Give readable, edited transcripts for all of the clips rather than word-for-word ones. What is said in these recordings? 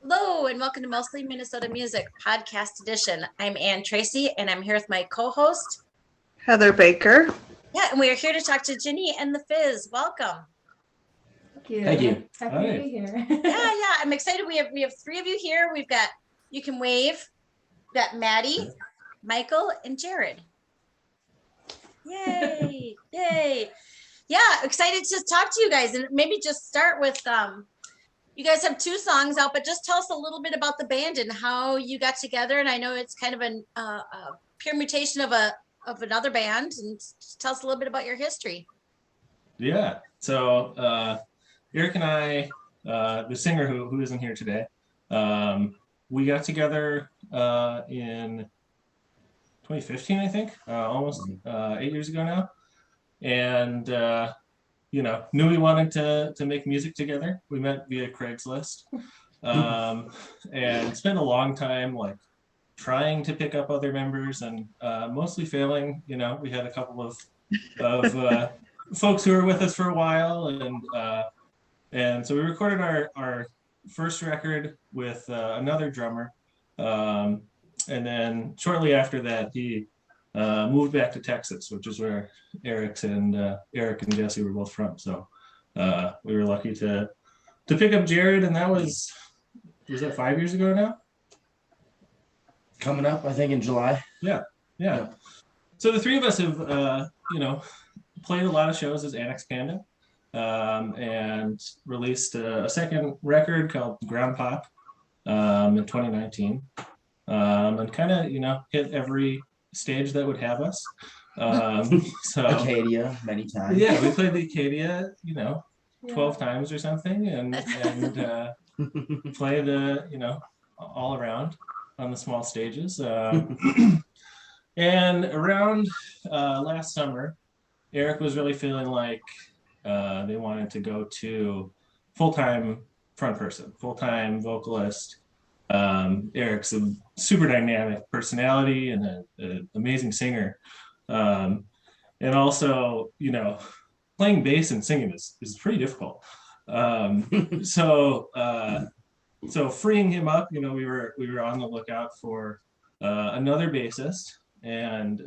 Hello and welcome to Mostly Minnesota Music Podcast Edition. I'm Ann Tracy and I'm here with my co-host Heather Baker. Yeah, and we are here to talk to Ginny and the Fizz. Welcome. Thank you. Thank you. Happy to be here. Yeah. I'm excited. We have three of you here. We've got, you can wave. We've got Maddie, Michael, and Jared. Yay! Yay! Yeah, excited to talk to you guys, and maybe just start with you guys have two songs out, but just tell us a little bit about the band and how you got together. And I know it's kind of a permutation of another band, and just tell us a little bit about your history. Yeah. So Eric and I, the singer who isn't here today, we got together in 2015, I think, almost 8 years ago now, and knew we wanted to make music together. We met via Craigslist, and spent a long time like trying to pick up other members and mostly failing. We had a couple of folks who were with us for a while, and so we recorded our first record with another drummer, and then shortly after that he moved back to Texas, which is where Eric and Jesse were both from. So we were lucky to pick up Jared, and that was that 5 years ago now? Coming up, I think, in July. Yeah. So the three of us have played a lot of shows as Annex Panda, and released a second record called Ground Pop in 2019, and kind of hit every stage that would have us. So Acadia many times. Yeah, we played the Acadia 12 times or something, and played all around on the small stages. And around last summer, Eric was really feeling like they wanted to go to full-time front person, full-time vocalist. Eric's a super dynamic personality and an amazing singer. And also, playing bass and singing is pretty difficult. So freeing him up, we were on the lookout for another bassist, and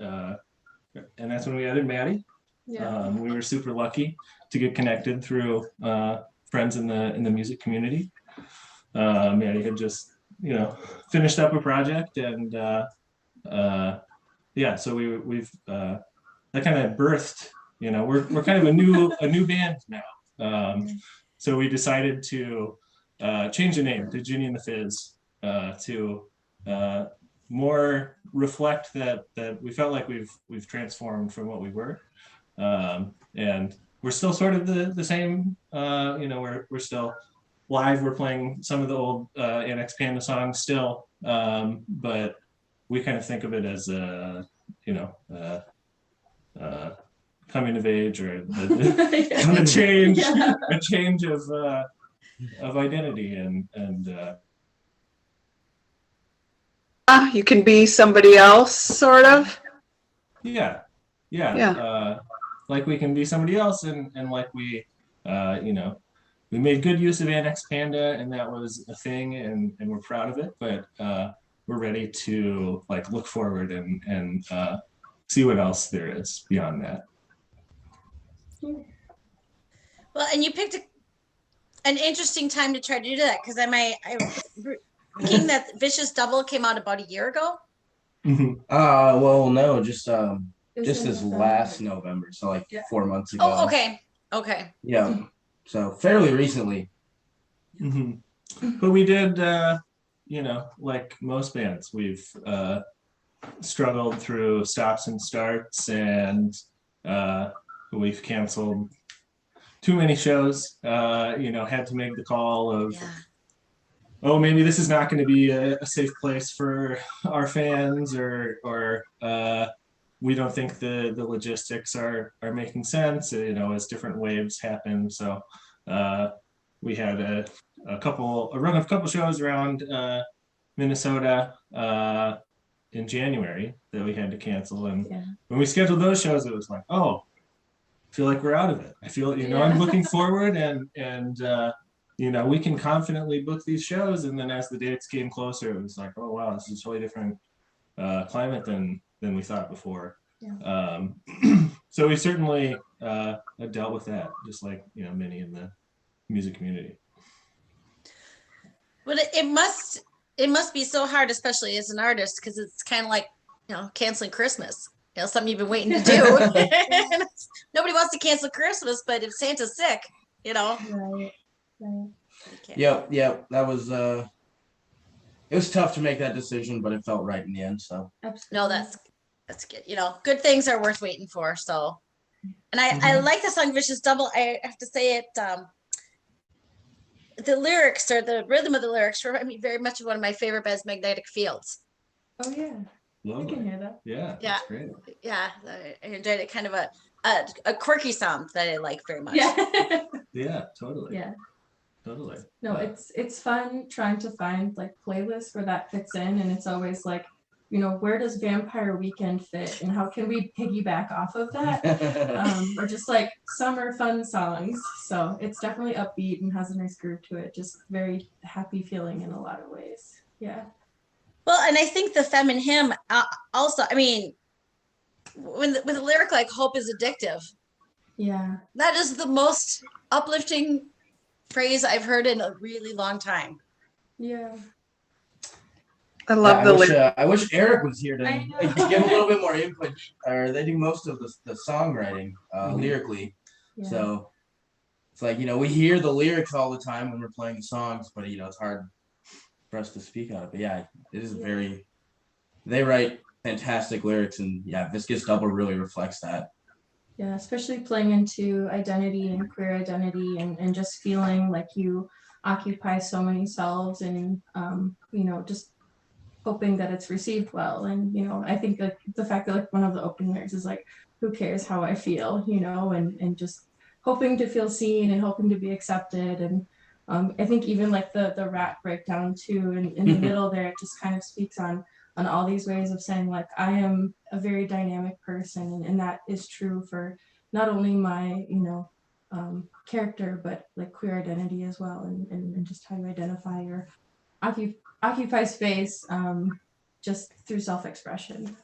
that's when we added Maddie. Yeah. We were super lucky to get connected through friends in the music community. Maddie had just finished up a project, and so we've that kind of birthed. We're kind of a new band now. So we decided to change the name to Ginny and the Fizz to more reflect that we felt like we've transformed from what we were, and we're still sort of the same. We're still live. We're playing some of the old Annex Panda songs still, but we kind of think of it as coming of age, or a change, a change of identity, and You can be somebody else, sort of. Yeah. Like we can be somebody else, and like we made good use of Annex Panda, and that was a thing, and we're proud of it, but we're ready to look forward and see what else there is beyond that. Well, and you picked an interesting time to try to do that, because I'm thinking that Vicious Double came out about a year ago. Well, no, just in this November. last November, so 4 months ago. Oh, okay. Yeah, so fairly recently. But we did, like most bands, we've struggled through stops and starts, and we've canceled too many shows. Had to make the call of, oh, maybe this is not going to be a safe place for our fans, or we don't think the logistics are making sense, as different waves happen. So we had a run of a couple shows around Minnesota in January that we had to cancel. And when we scheduled those shows, it was like, oh, I feel like we're out of it. I feel, I'm looking forward, and we can confidently book these shows. And then as the dates came closer, it was like, oh wow, this is a totally different climate than we thought before. Yeah. So we certainly have dealt with that, just like many in the music community. But it must be so hard, especially as an artist, because it's kind of like canceling Christmas. Something you've been waiting to do. Nobody wants to cancel Christmas, but if Santa's sick, Right. you can't. Yep. That was it was tough to make that decision, but it felt right in the end. So Absolutely. No, that's good. Good things are worth waiting for. So, and I like the song Vicious Double. I have to say it. The lyrics or the rhythm of the lyrics remind me very much of one of my favorite bands, Magnetic Fields. Oh yeah. I Lovely. can hear that. Yeah, Yeah. that's great. Yeah, I enjoyed it. Kind of a quirky sound that I like very much. Yeah. Yeah, totally. Yeah. Totally. No, it's fun trying to find like playlists where that fits in, and it's always like, where does Vampire Weekend fit, and how can we piggyback off of that? Or just like summer fun songs. So it's definitely upbeat and has a nice groove to it. Just very happy feeling in a lot of ways. Yeah. Well, and I think the Femme and Him also. I mean, with a lyric like "Hope is addictive," Yeah. that is the most uplifting phrase I've heard in a really long time. Yeah. I love the lyrics. I wish Eric was here to I know. give a little bit more input. Or they do most of the songwriting lyrically. Yeah. So it's like, we hear the lyrics all the time when we're playing the songs, but it's hard for us to speak on it. But yeah, it is they write fantastic lyrics, and yeah, Viscous Double really reflects that. Yeah, especially playing into identity and queer identity and just feeling like you occupy so many selves and just hoping that it's received well. And I think like the fact that like one of the opening lyrics is like, who cares how I feel, and just hoping to feel seen and hoping to be accepted. And I think even like the rap breakdown too in the middle there, it just kind of speaks on all these ways of saying like, I am a very dynamic person, and that is true for not only my character, but like queer identity as well, and just how you identify or occupy space just through self-expression.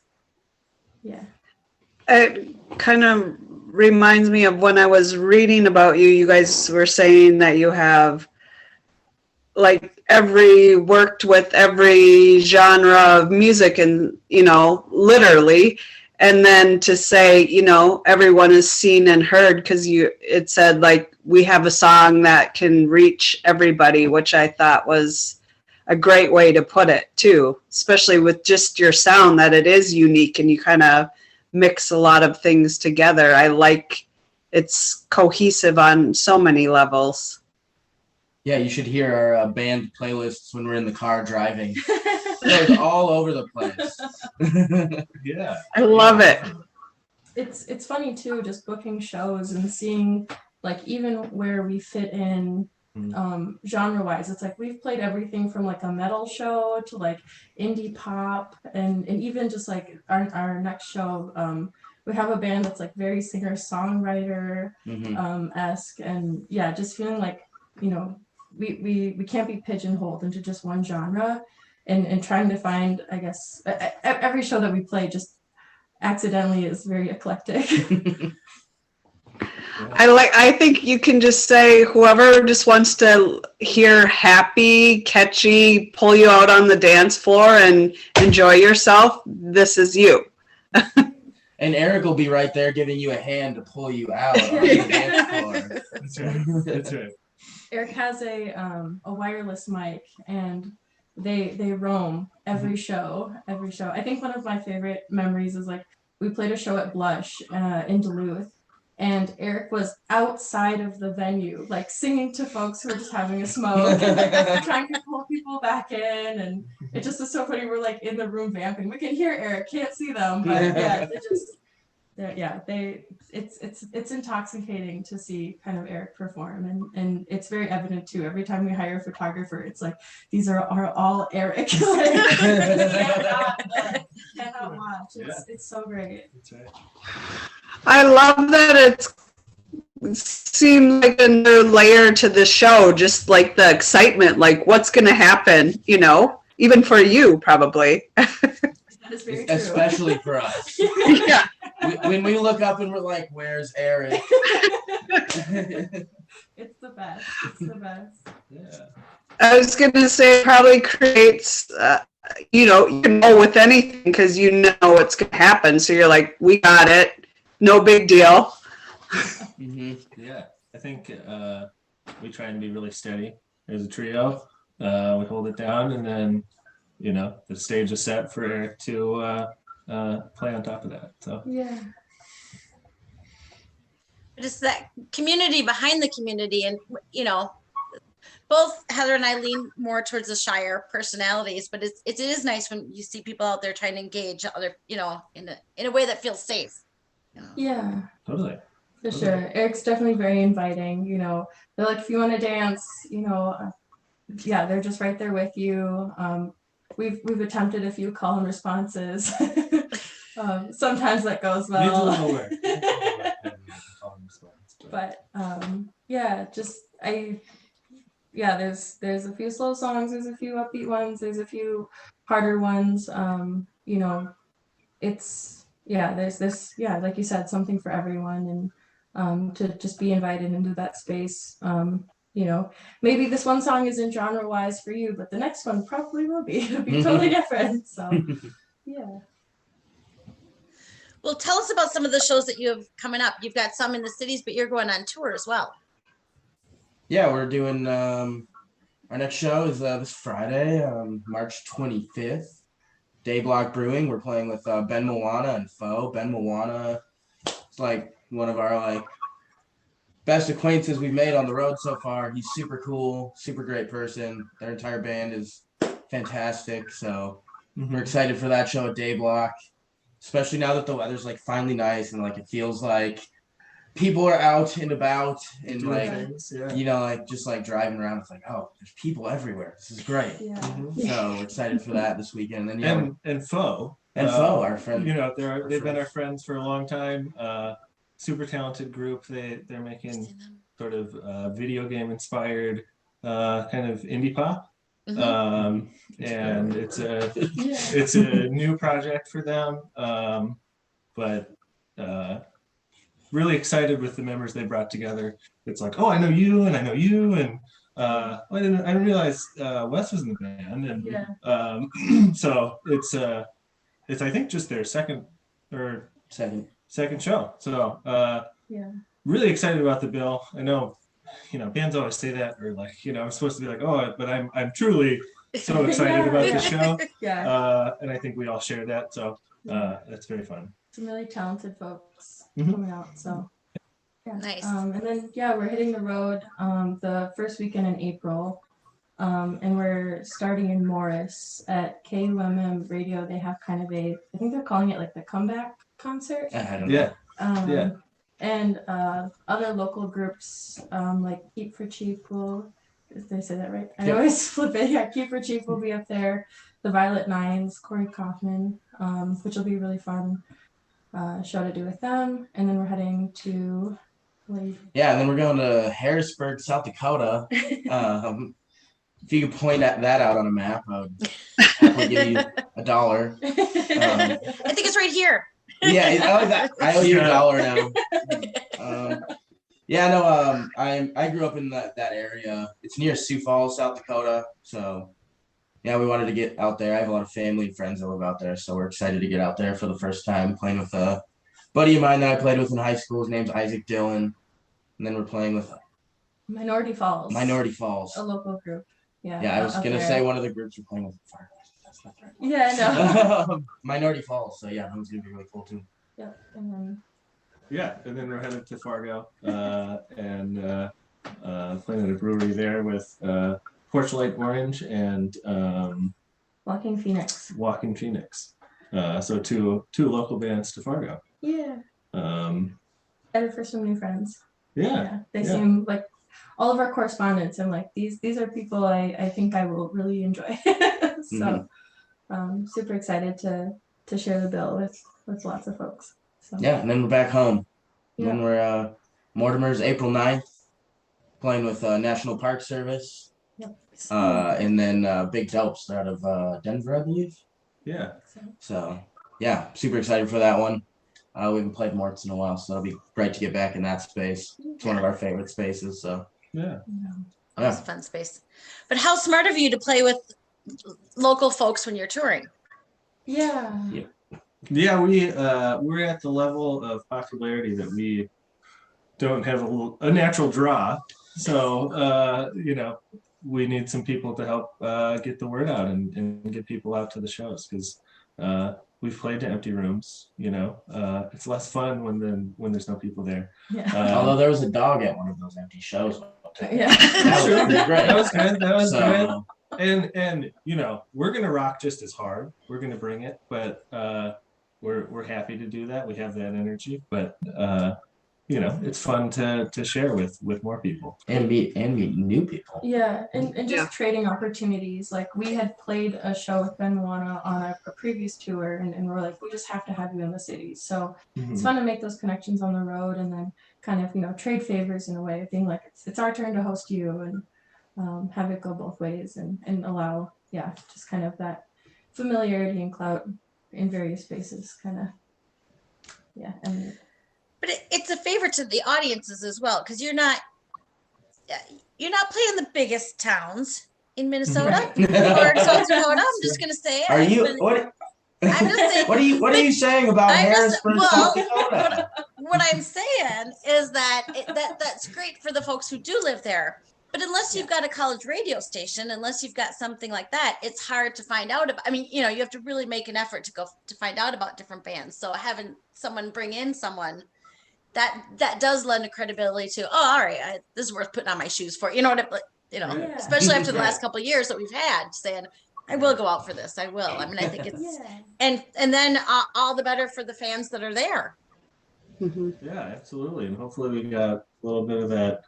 Yeah. It kind of reminds me of when I was reading about you. You guys were saying that you have like worked with every genre of music, and literally, and then to say everyone is seen and heard, because it said like we have a song that can reach everybody, which I thought was a great way to put it too, especially with just your sound, that it is unique and you kind of mix a lot of things together. I like it's cohesive on so many levels. Yeah, you should hear our band playlists when we're in the car driving. It's all over the place. Yeah. I love it. It's funny too, just booking shows and seeing like even where we fit in genre wise. It's like we've played everything from like a metal show to like indie pop, and even just like our next show, we have a band that's like very singer songwriter esque, and yeah, just feeling like we can't be pigeonholed into just one genre, and trying to find, I guess, every show that we play just accidentally is very eclectic. I think you can just say whoever just wants to hear happy, catchy, pull you out on the dance floor and enjoy yourself, this is you. And Eric will be right there giving you a hand to pull you out on the dance floor. That's right. That's right. Eric has a wireless mic, and they roam every show. I think one of my favorite memories is like we played a show at Blush in Duluth, and Eric was outside of the venue, like singing to folks who were just having a smoke and trying to pull people back in. And it just was so funny. We're like in the room vamping. We can hear Eric, can't see them, but yeah, it's intoxicating to see kind of Eric perform, and it's very evident too. Every time we hire a photographer, it's like these are all Eric. Cannot watch. It's so great. That's right. I love that it's seemed like another layer to the show, just like the excitement, like what's going to happen, you know, even for you probably. That is very true. Especially for us. Yeah. When we look up and we're like, "Where's Eric?" It's the best. It's the best. Yeah. I was going to say probably creates, you know with anything because you know what's going to happen. So you're like, we got it. No big deal. Mm-hmm. Yeah, I think we try and be really steady as a trio. We hold it down, and then the stage is set for Eric to play on top of that. So Yeah. Just that community behind the community, and both Heather and I lean more towards the shyer personalities, but it is nice when you see people out there trying to engage other, in a way that feels safe. Yeah. totally. For sure. Eric's definitely very inviting. They're like, if you want to dance, yeah, they're just right there with you. We've attempted a few call and responses. Sometimes that goes Needs a well. little work. But yeah, there's a few slow songs, there's a few upbeat ones, there's a few harder ones. There's this, like you said, something for everyone, and to just be invited into that space. Maybe this one song isn't genre wise for you, but the next one probably will be. It'll be totally different. So yeah. Well, tell us about some of the shows that you have coming up. You've got some in the cities, but you're going on tour as well. Yeah, we're doing our next show is this Friday, March 25th. Dayblock Brewing. We're playing with Ben Moana and Faux. Ben Moana is like one of our best acquaintances we've made on the road so far. He's super cool, super great person. Their entire band is fantastic. So we're excited for that show at Dayblock, especially now that the weather's finally nice and it feels like people are out and about and things, yeah. just driving around. It's oh, there's people everywhere. This is great. Yeah. So we're excited for that this weekend. And then And Faux. Faux, our friend. They've been our friends for a long time. Super talented group. They're making sort of video game inspired kind of indie pop. And it's a new project for them. But really excited with the members they brought together. It's oh, I know you and I know you, and I didn't realize Wes was in the band, and so it's I think just their second show. So really excited about the bill. I know bands always say that, or I'm supposed to be oh, but I'm truly so excited about the show. And I think we all share that. So that's very fun. Some really talented folks coming out. So Nice. And then we're hitting the road the first weekend in April. And we're starting in Morris at KUMM Radio. They have kind of I think they're calling it the comeback concert. I don't know. And other local groups like Keep for Cheap did I say that right? I always flip it. Yeah, Keep for Cheap will be up there. The Violet Nines, Corey Kaufman, which will be a really fun show to do with them. And then we're heading to and then we're going to Harrisburg, South Dakota. If you could point that out on a map, I would happily give you $1. I think it's right here. I owe you $1 now. I grew up in that area. It's near Sioux Falls, South Dakota. So we wanted to get out there. I have a lot of family and friends that live out there, so we're excited to get out there for the first time, playing with a buddy of mine that I played with in high school. His name's Isaac Dillon. And then we're playing with Minority Falls. A local group. I was going to say one of the groups we're playing with. That's not right. Yeah, I know. Minority Falls. So that one's going to be really cool too. Yep. And then we're headed to Fargo and playing at a brewery there with Porchlight Orange and Walking Phoenix. So two local bands to Fargo. Yeah. Excited for some new friends. They seem like all of our correspondents. I'm these are people I think I will really enjoy. So super excited to share the bill with lots of folks. So and then we're back home. And then we're Mortimer's April 9th, playing with National Park Service. Yep. And then Big Dopes out of Denver, I believe. Yeah. So yeah, super excited for that one. We haven't played Morts in a while, so it'll be great to get back in that space. It's one of our favorite spaces. So Yeah. Always a fun space. But how smart of you to play with local folks when you're touring. Yeah. Yeah, we're at the level of popularity that we don't have a natural draw. So we need some people to help get the word out and get people out to the shows, because we've played to empty rooms. It's less fun when there's no people there. Yeah. although there was a dog at one of those empty shows. Yeah. That was pretty great. That was good. That was good. So, And we're gonna rock just as hard. We're gonna bring it, but we're happy to do that. We have that energy, but it's fun to share with more people. and meet new people. Yeah, and just Yeah. trading opportunities. Like we had played a show with Ben Wana on a previous tour, and we're like, we just have to have you in the city. So it's fun to make those connections on the road, and then kind of trade favors in a way, being like it's our turn to host you, and have it go both ways, and allow just kind of that familiarity and clout in various spaces, kind of and But it's a favor to the audiences as well, because you're not playing the biggest towns in Minnesota or in South Dakota. I'm just gonna say it. Are It's you been- what? I'm just saying. What are you saying about I'm just- Harrisburg, well, South Dakota? What I'm saying is that that's great for the folks who do live there. But unless you've got a college radio station, unless you've got something like that, it's hard to find out about. I mean, you have to really make an effort to find out about different bands. So having someone bring in someone that does lend a credibility to, all right, this is worth putting on my shoes for. You know what? Yeah. Especially after the Right. last couple of years that we've had, saying, I will go out for this. I will. I mean, I think it's yeah. and then all the better for the fans that are there. Mhm. Yeah, absolutely. And hopefully we got a little bit of that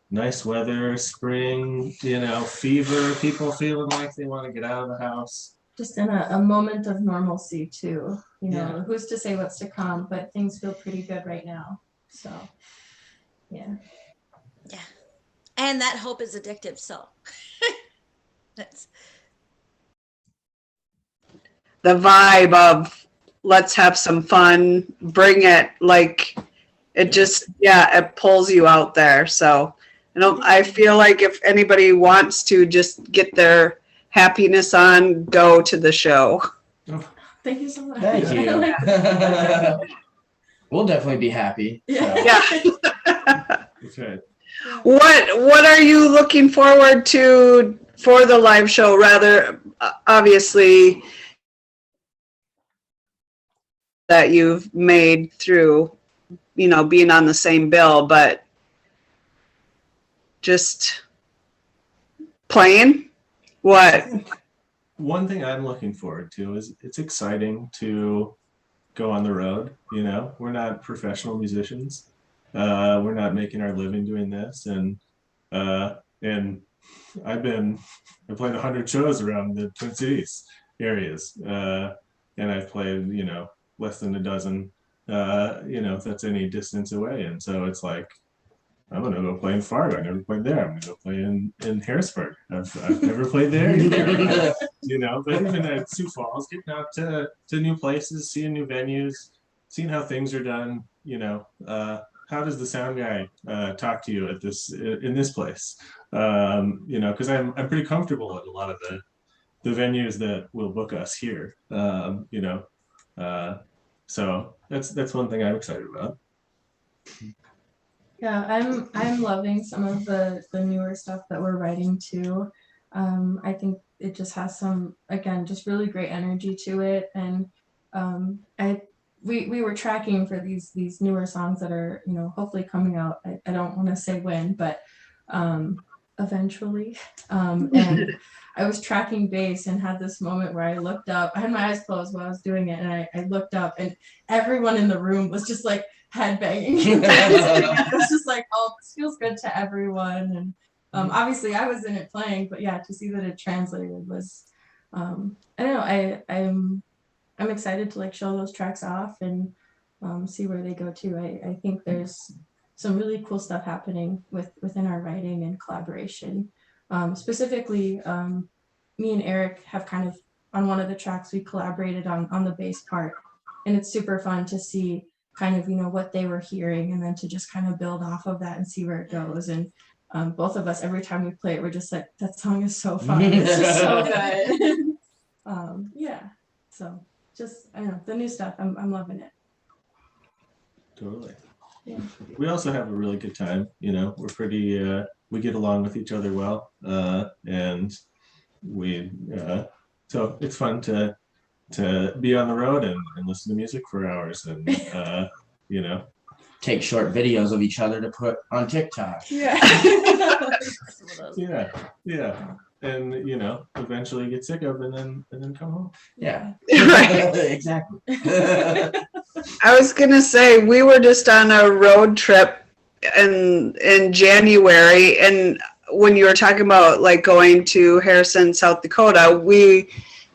nice weather, spring, fever, people feeling like they want to get out of the house. Just in a moment of normalcy too. Yeah. Who's to say what's to come, but things feel pretty good right now. So yeah. And that hope is addictive. So that's The vibe of let's have some fun, bring it, like it just, it pulls you out there. So I feel like if anybody wants to just get their happiness on, go to the show. Thank you so much. Thank you. We'll definitely be happy. So. Yeah. Yeah. Okay. What are you looking forward to for the live show? Rather, obviously, that you've made through, being on the same bill, but just playing? What? One thing I'm looking forward to is it's exciting to go on the road. We're not professional musicians. We're not making our living doing this, and I've played 100 shows around the Twin Cities areas, and I've played less than a dozen, if that's any distance away. And so it's like, I'm gonna go play in Fargo. I never played there. I'm gonna go play in Harrisburg. I've never played there either. But even at Sioux Falls, getting out to new places, seeing new venues, seeing how things are done. How does the sound guy talk to you in this place? Because I'm pretty comfortable at a lot of the venues that will book us here. So that's one thing I'm excited about. Yeah, I'm loving some of the newer stuff that we're writing too. I think it just has some, again, just really great energy to it. And we were tracking for these newer songs that are, hopefully coming out. I don't want to say when, but eventually. And I was tracking bass and had this moment where I looked up. I had my eyes closed while I was doing it, and I looked up, and everyone in the room was just like headbanging. It was just like, oh, this feels good to everyone. And obviously I was in it playing, but yeah, to see that it translated was, I don't know, I'm excited to show those tracks off and see where they go too. I think there's some really cool stuff happening within our writing and collaboration. Specifically, me and Eric have kind of, on one of the tracks, we collaborated on the bass part, and it's super fun to see kind of, what they were hearing, and then to just kind of build off of that and see where it goes. And both of us, every time we play it, we're just like, that song is so fun. It's just so good. Yeah. So just, I don't know, the new stuff, I'm loving it. Totally. Yeah. We also have a really good time. We're pretty. We get along with each other well, and we. So it's fun to be on the road and listen to music for hours, and Take short videos of each other to put on TikTok. Yeah. Yeah, and eventually get sick of, and then come home. Yeah. Right. Exactly. I was gonna say, we were just on a road trip in January, and when you were talking about like going to Harrison, South Dakota, we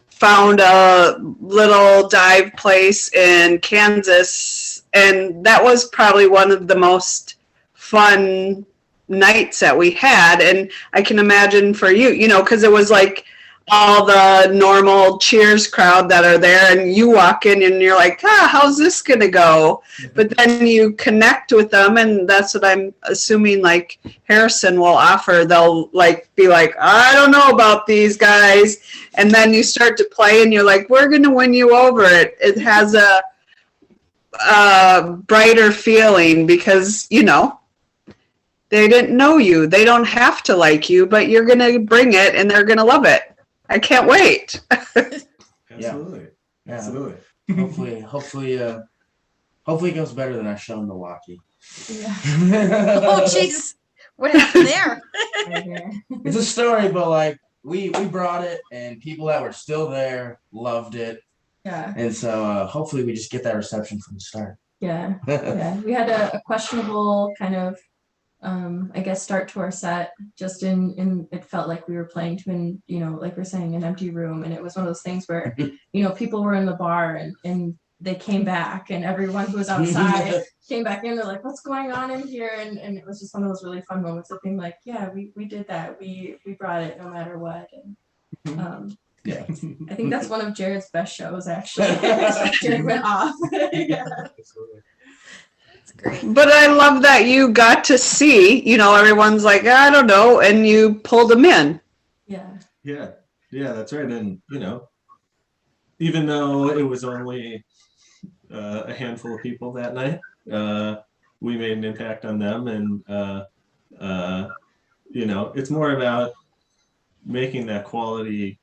found a little dive place in Kansas, and that was probably one of the most fun nights that we had. And I can imagine for you, because it was like all the normal Cheers crowd that are there, and you walk in and you're like, how's this gonna go? But then you connect with them, and that's what I'm assuming like Harrison will offer. They'll like be like, I don't know about these guys, and then you start to play and you're like, we're gonna win you over. It has a brighter feeling because they didn't know you, they don't have to like you, but you're gonna bring it and they're gonna love it. I can't wait. Absolutely. Yeah. Absolutely. Hopefully it goes better than our show in Milwaukee. Yeah. Oh, jeez. What happened there? Right here. It's a story, but like we brought it, and people that were still there loved it, Yeah. and so hopefully we just get that reception from the start. Yeah. Yeah. We had a questionable kind of, I guess, start to our set. Just in it felt like we were playing to like we're saying, an empty room, and it was one of those things where people were in the bar and they came back, and everyone who was outside came back in. They're like, what's going on in here? And it was just one of those really fun moments of being like, yeah, we did that. We brought it no matter what. And Yeah. I think that's one of Jared's best shows, actually. Jared went off. Yeah. Absolutely. That's great. But I love that you got to see, everyone's like, I don't know, and you pulled them in. Yeah. Yeah, that's right. And even though it was only a handful of people that night, we made an impact on them, and it's more about making that quality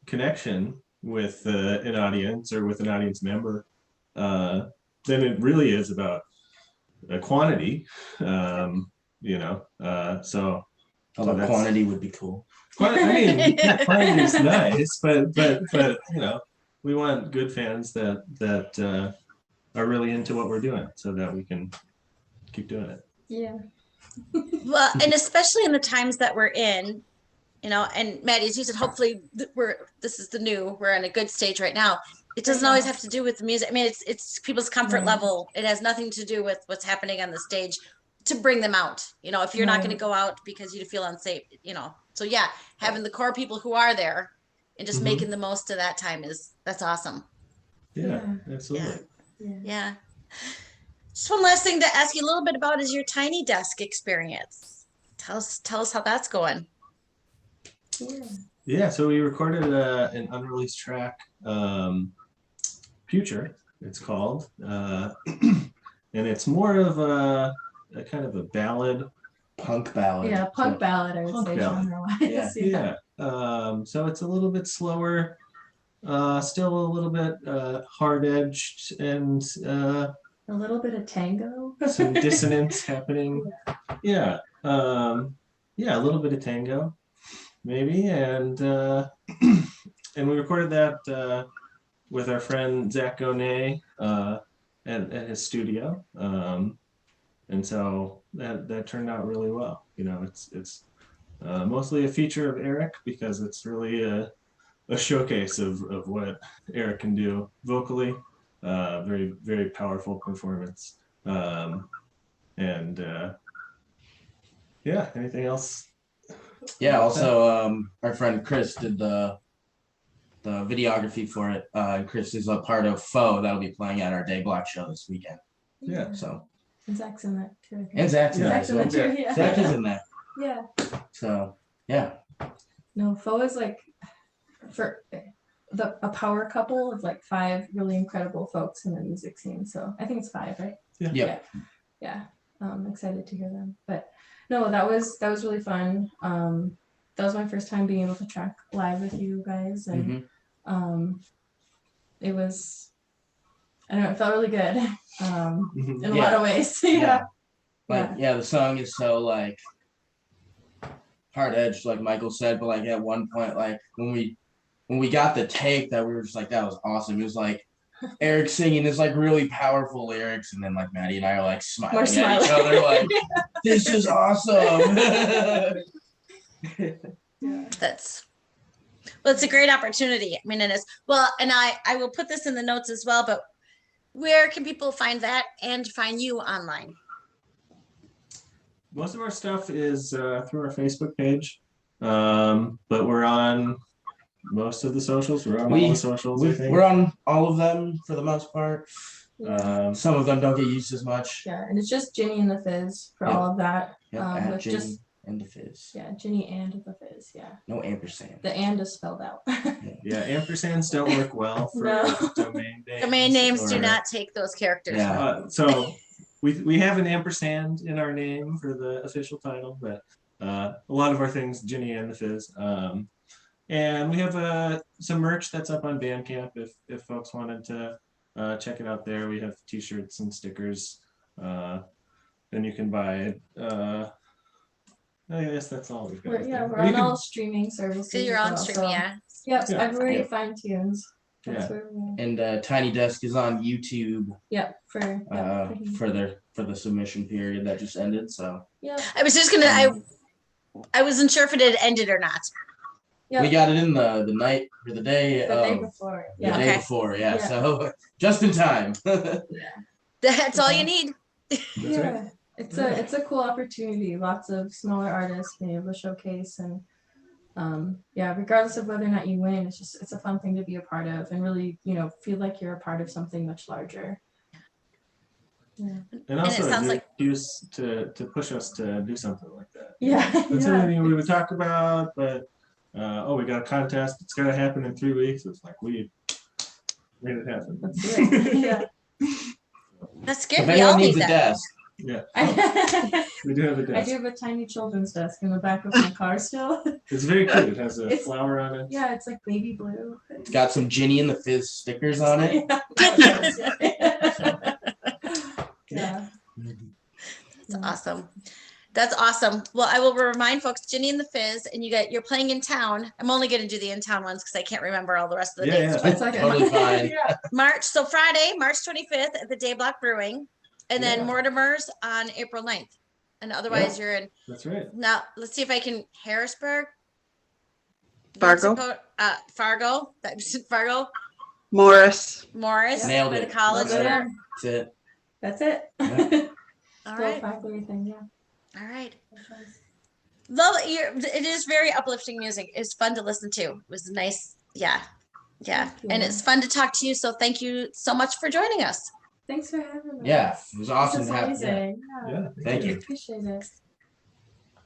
connection with an audience or with an audience member than it really is about quantity. So Although quantity would be cool. quantity is nice, but we want good fans that are really into what we're doing, so that we can keep doing it. Yeah. Well, and especially in the times that we're in, and Maddie, as you said, hopefully we're in a good stage right now. It doesn't always have to do with the music. I mean, it's people's comfort level. It has nothing to do with what's happening on the stage to bring them out. If you're not going to go out because you feel unsafe, So yeah, having the core people who are there and just making the most of that time that's awesome. Yeah, absolutely. Yeah. Just one last thing to ask you a little bit about is your Tiny Desk experience. Tell us how that's going. Yeah, so we recorded an unreleased track, Future, it's called, and it's more of a kind of a ballad, Punk ballad. Yeah, punk ballad, I would Punk say, ballad. genre-wise. yeah. So it's a little bit slower, still a little bit hard-edged, and A little bit of tango. some dissonance happening. Yeah, a little bit of tango, maybe, and and we recorded that with our friend Zach Gonay at his studio, and so that turned out really well. It's mostly a feature of Eric because it's really a showcase of what Eric can do vocally. Very, very powerful performance. And And yeah, anything else? Yeah. Also, our friend Chris did the videography for it. Chris is a part of Foe that'll be playing at our day block show this weekend. Yeah. So And Zach's in that too. I think. and Zach's in there. Zach's in that So too. Yeah. Zach is in there. Yeah. So yeah. No, Foe is like for a power couple of like 5 really incredible folks in the music scene. So I think it's 5, right? Yeah. Yeah. I'm excited to hear them. But no, that was really fun. That was my first time being able to track live with you guys, and it was, I don't know, it felt really good in a lot of ways. Yeah. Like the song is so like hard edged, like Michael said, but like at one point, like when we got the take, that we were just like, that was awesome. It was like Eric singing this like really powerful lyrics, and then like Maddie and I are like smiling at each other, like this is awesome. It's a great opportunity. I mean, it is. Well, and I will put this in the notes as well, but where can people find that and find you online? Most of our stuff is through our Facebook page, but we're on most of the socials. We're on all the socials. I think. We're on all of them for the most part. Yeah. Some of them don't get used as much. Yeah, and it's just Ginny and the Fizz for all of that. At with Ginny just and the Fizz. yeah, Ginny and the Fizz. Yeah. No ampersand. The and is spelled out. Yeah, ampersands don't work well for No. domain names. Domain names do not take those characters. Yeah. So we have an ampersand in our name for the official title, but a lot of our things, Ginny and the Fizz. And we have some merch that's up on Bandcamp if folks wanted to check it out there. We have t-shirts and stickers. Then you can buy I guess that's all we've got. We're on all streaming services. So you're on as well, streaming, so- yeah. Yep, Yeah. everywhere you find tunes. That's Yeah. where we And Tiny Desk is on YouTube Yep, for for the submission period that just ended. So yeah. I was just gonna. I wasn't sure if it had ended or not. Yep. we got it in the night or the day The day of before. the Yeah. day Okay. before. Yeah. Yeah. So just in time. That's all you need. Yeah. right. It's a cool opportunity. Lots of smaller artists being able to showcase, and regardless of whether or not you win, it's a fun thing to be a part of and really, feel like you're a part of something much larger. Yeah. And also it sounds an like- excuse to push us to do something like that. Yeah. That's something we would talk about, but we got a contest. It's got to happen in 3 weeks. It's like we made it happen. Let's do it. Yeah. That's If good. We all anyone need needs a that. desk, Yeah, I we do have a do desk. have a tiny children's desk in the back of my car still. It's very cute. It has a It's- flower on it. Yeah, it's like baby blue. it's got some Ginny and the Fizz stickers on it. Yeah. That's awesome. That's awesome. Well, I will remind folks, Ginny and the Fizz, and you're playing in town. I'm only going to do the in town ones because I can't remember all the rest of the Yeah, dates. yeah. It's like Totally fine. Yeah. So Friday, March 25th at the Day Block Brewing, and then Yeah. Mortimer's on April 9th. And otherwise you're in, That's right. now let's see if I can, Harrisburg. Fargo. Fargo, Fargo, Morris. Morris, Nailed by the it. college Nailed it. there. That's it. That's it. Yeah. All Full right. pack everything, yeah. All right. Love it. It is very uplifting music. It's fun to listen to. It was nice. Yeah. Yeah. Thank you. And it's fun to talk to you. So thank you so much for joining us. Thanks for having me. Yeah, it was awesome This to is have. Yeah. amazing. Yeah. Yeah. Thank you. Appreciate it.